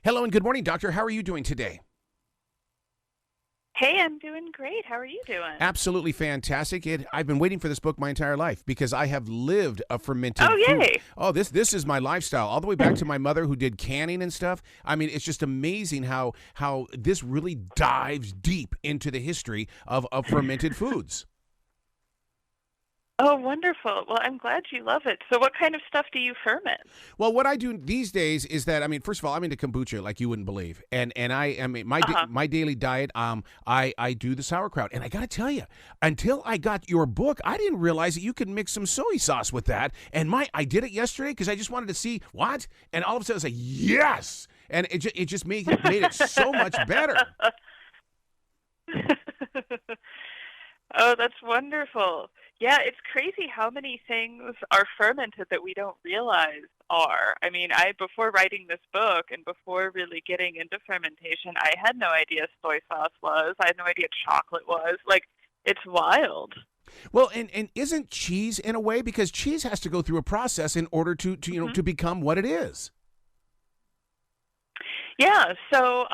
Hello and good morning, doctor. How are you doing today? Hey, I'm doing great. How are you doing? Absolutely fantastic. I've been waiting for this book my entire life because I have lived a Oh, fermented food. yay. Oh, this is my lifestyle, all the way back to my mother who did canning and stuff. I mean, it's just amazing how this really dives deep into the history of fermented foods. Oh, wonderful. Well, I'm glad you love it. So what kind of stuff do you ferment? Well, what I do these days is that, I mean, first of all, I'm into kombucha like you wouldn't believe, and I mean Uh-huh. my daily diet. I do the sauerkraut, and I got to tell you, until I got your book, I didn't realize that you could mix some soy sauce with that. And I did it yesterday because I just wanted to see what, and all of a sudden I was like, yes, and it just made it so much better. Oh, that's wonderful. Yeah, it's crazy how many things are fermented that we don't realize are. I mean, before writing this book and before really getting into fermentation, I had no idea soy sauce was. I had no idea chocolate was. Like, it's wild. Well, and isn't cheese in a way, because cheese has to go through a process in order to become what it is. Yeah, so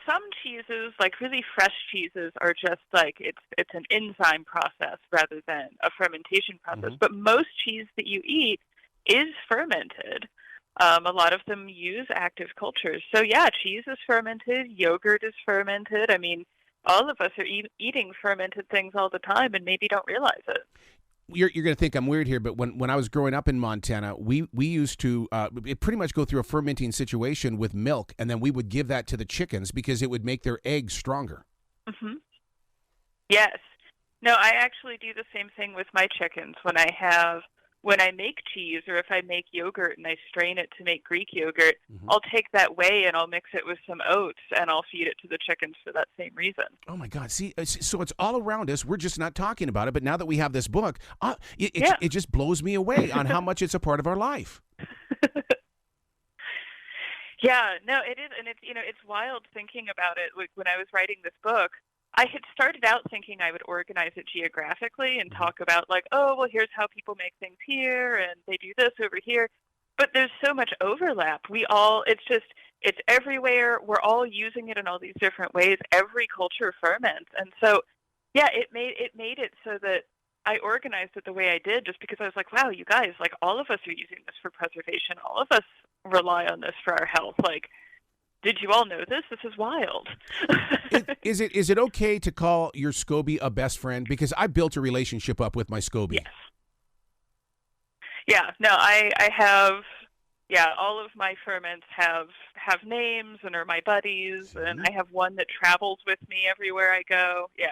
some cheeses, like really fresh cheeses, are just like it's an enzyme process rather than a fermentation process. Hmm. But most cheese that you eat is fermented. A lot of them use active cultures. So yeah, cheese is fermented, yogurt is fermented. I mean, all of us are eating fermented things all the time and maybe don't realize it. You're going to think I'm weird here, but when I was growing up in Montana, we used to pretty much go through a fermenting situation with milk, and then we would give that to the chickens because it would make their eggs stronger. Hmm. Yes. No, I actually do the same thing with my chickens when I make cheese or if I make yogurt and I strain it to make Greek yogurt, Hmm. I'll take that whey and I'll mix it with some oats and I'll feed it to the chickens for that same reason. Oh my God! See, so it's all around us. We're just not talking about it. But now that we have this book, Yeah. it just blows me away on how much it's a part of our life. Yeah, no, it is, and it's wild thinking about it. Like when I was writing this book, I had started out thinking I would organize it geographically and Hmm. talk about like, oh, well, here's how people make things here, and they do this over here. But there's so much overlap. It's everywhere. We're all using it in all these different ways. Every culture ferments, and so yeah, it made it so that I organized it the way I did, just because I was like, wow, you guys, like all of us are using this for preservation. All of us rely on this for our health. Like, did you all know this? This is wild. Is it okay to call your SCOBY a best friend? Because I built a relationship up with my SCOBY. Yes. Yeah. No, I have. Yeah, all of my ferments have names and are my buddies, and See? I have one that travels with me everywhere I go. Yeah,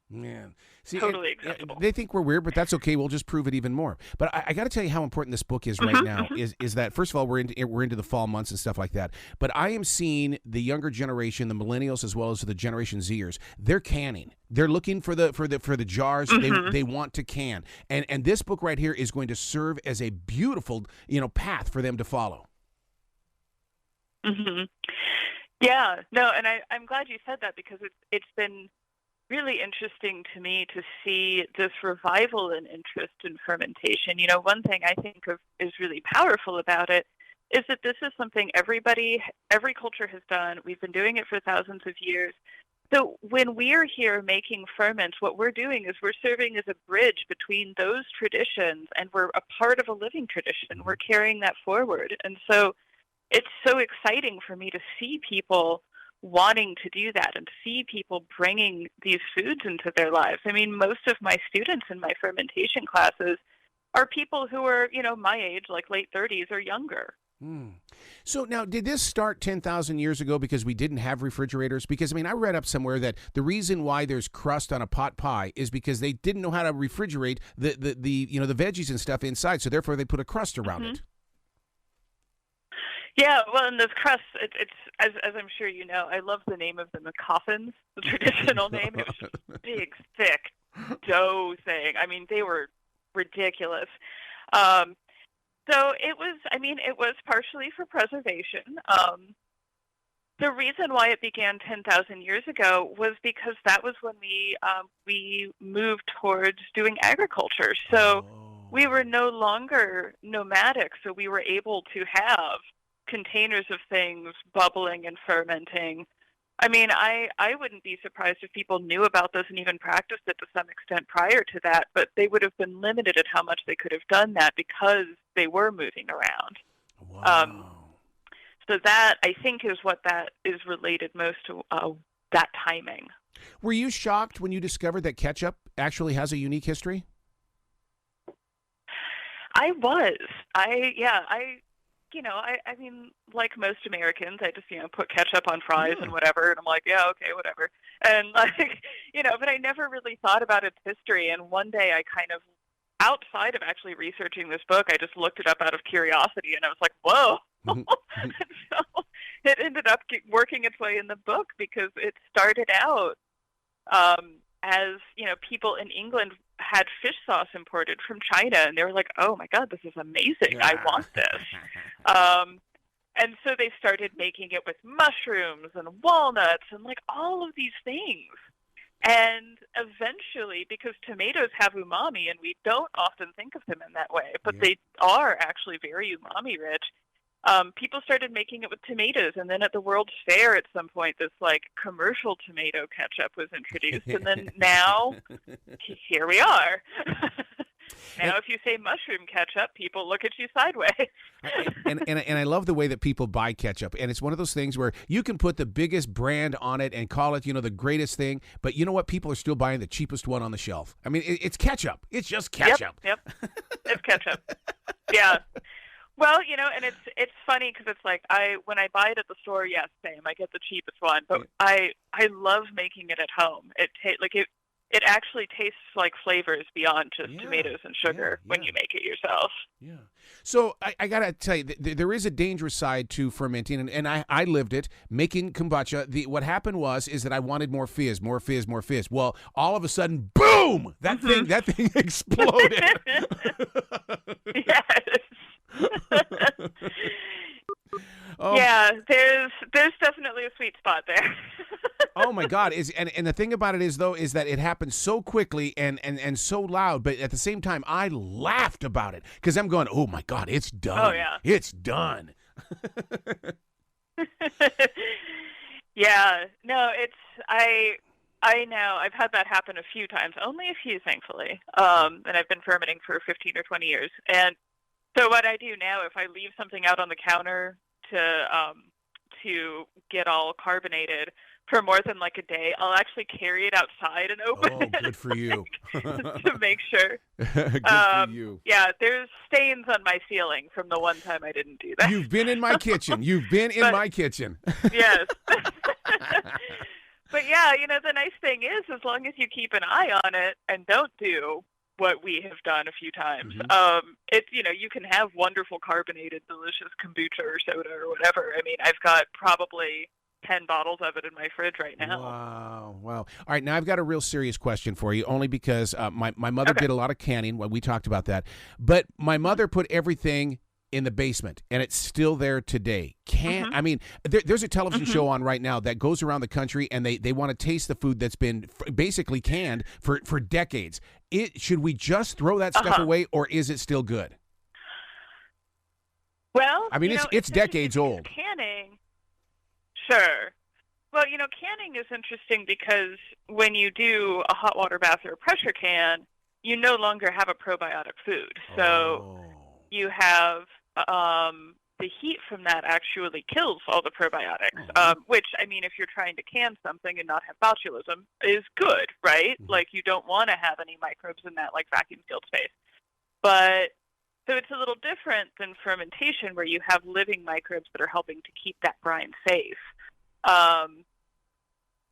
Man, see, totally acceptable. they think we're weird, but that's okay. We'll just prove it even more. But I got to tell you how important this book is right Hmm. now. Hmm. Is that first of all we're into the fall months and stuff like that. But I am seeing the younger generation, the millennials as well as the Generation Zers. They're canning. They're looking for the jars. Hmm. They want to can, and this book right here is going to serve as a beautiful path for them to follow. Hmm. Yeah, no, and I'm glad you said that because it's been really interesting to me to see this revival in interest in fermentation. One thing I think of is really powerful about it is that this is something every culture has done. We've been doing it for thousands of years. So when we're here making ferments, what we're doing is we're serving as a bridge between those traditions and we're a part of a living tradition. We're carrying that forward. And so it's so exciting for me to see people wanting to do that and see people bringing these foods into their lives. I mean, most of my students in my fermentation classes are people who are, my age, like late 30s or younger. Hmm. So now, did this start 10,000 years ago because we didn't have refrigerators? Because, I mean, I read up somewhere that the reason why there's crust on a pot pie is because they didn't know how to refrigerate the veggies and stuff inside, so therefore they put a crust around Hmm. it. Yeah, well, and those crusts, it's as I'm sure you know, I love the name of them, the coffins, the traditional name. It was just a big, thick dough thing. I mean, they were ridiculous. Um, so it was partially for preservation. The reason why it began 10,000 years ago was because that was when we moved towards doing agriculture. So Oh. we were no longer nomadic, so we were able to have containers of things bubbling and fermenting. I mean, I wouldn't be surprised if people knew about this and even practiced it to some extent prior to that, but they would have been limited at how much they could have done that because they were moving around. Wow. So that, I think, is what that is related most to, that timing. Were you shocked when you discovered that ketchup actually has a unique history? I was. I mean, like most Americans, I just, put ketchup on fries and whatever, and I'm like, yeah, okay, whatever. And but I never really thought about its history. And one day I kind of, outside of actually researching this book, I just looked it up out of curiosity, and I was like, whoa. And so it ended up working its way in the book because it started out as, people in England had fish sauce imported from China, and they were like, oh my God, this is amazing. I want this. And so they started making it with mushrooms and walnuts and all of these things. And eventually, because tomatoes have umami, and we don't often think of them in that way, but they are actually very umami rich, people started making it with tomatoes. And then at the World's Fair at some point, this commercial tomato ketchup was introduced. And then now, here we are. Now, if you say mushroom ketchup, people look at you sideways. and I love the way that people buy ketchup. And it's one of those things where you can put the biggest brand on it and call it, the greatest thing. But you know what? People are still buying the cheapest one on the shelf. I mean, it's ketchup. It's just ketchup. Yep. It's ketchup. Yeah. Well, and it's funny because it's when I buy it at the store, yes, same. I get the cheapest one, but I love making it at home. It actually tastes like flavors beyond just tomatoes and sugar when you make it yourself. Yeah. So I got to tell you, there is a dangerous side to fermenting, and I lived it, making kombucha. What happened is that I wanted more fizz. Well, all of a sudden, boom! That thing exploded. Yes. Yeah, there's definitely a sweet spot there. Oh my God! And the thing about it is that it happened so quickly and so loud, but at the same time, I laughed about it because I'm going, oh my God, it's done. Oh yeah, it's done. Yeah, no, I know I've had that happen a few times, only a few, thankfully. And I've been fermenting for 15 or 20 years, and so what I do now, if I leave something out on the counter to get all carbonated for more than a day, I'll actually carry it outside and open it. Oh, good for you. To make sure. Good for you. Yeah, there's stains on my ceiling from the one time I didn't do that. You've been in my kitchen. My kitchen. Yes. But yeah, the nice thing is, as long as you keep an eye on it and don't do what we have done a few times, you can have wonderful carbonated, delicious kombucha or soda or whatever. I mean, I've got probably 10 bottles of it in my fridge right now. Wow. All right, now I've got a real serious question for you, only because my mother did a lot of canning when we talked about that. But my mother put everything in the basement, and it's still there today. I mean, there's a television show on right now that goes around the country, and they want to taste the food that's been basically canned for decades. Should we just throw that stuff away, or is it still good? Well, I mean, it's decades old. Canning, sure. Well, canning is interesting because when you do a hot water bath or a pressure can, you no longer have a probiotic food. So you have the heat from that actually kills all the probiotics, which, I mean, if you're trying to can something and not have botulism, is good, right? You don't want to have any microbes in that, vacuum-sealed space. But so it's a little different than fermentation, where you have living microbes that are helping to keep that brine safe.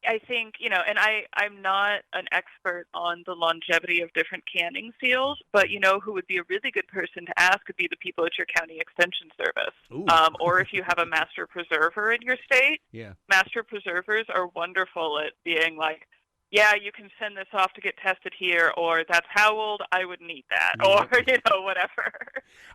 I think, and I'm not an expert on the longevity of different canning seals, but who would be a really good person to ask would be the people at your county extension service. Or if you have a master preserver in your state. Yeah. Master preservers are wonderful at being yeah, you can send this off to get tested here, or that's how old, I wouldn't eat that, or, whatever.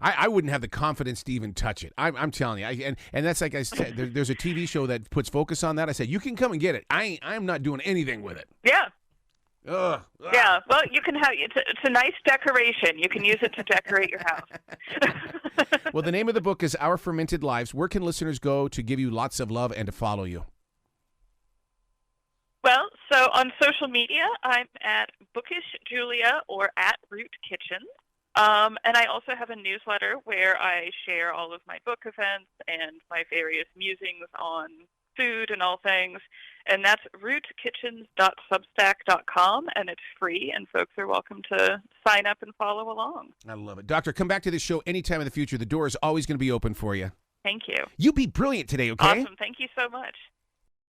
I wouldn't have the confidence to even touch it. I'm telling you. And that's like I said, there's a TV show that puts focus on that. I said, you can come and get it. I'm not doing anything with it. Yeah. Ugh. Yeah, well, you can have it's a nice decoration. You can use it to decorate your house. Well, the name of the book is Our Fermented Lives. Where can listeners go to give you lots of love and to follow you? Well, so on social media, I'm at Bookish Julia or at Root Kitchen. And I also have a newsletter where I share all of my book events and my various musings on food and all things. And that's rootkitchens.substack.com, and it's free, and folks are welcome to sign up and follow along. I love it. Doctor, come back to this show anytime in the future. The door is always going to be open for you. Thank you. You be brilliant today, okay? Awesome. Thank you so much.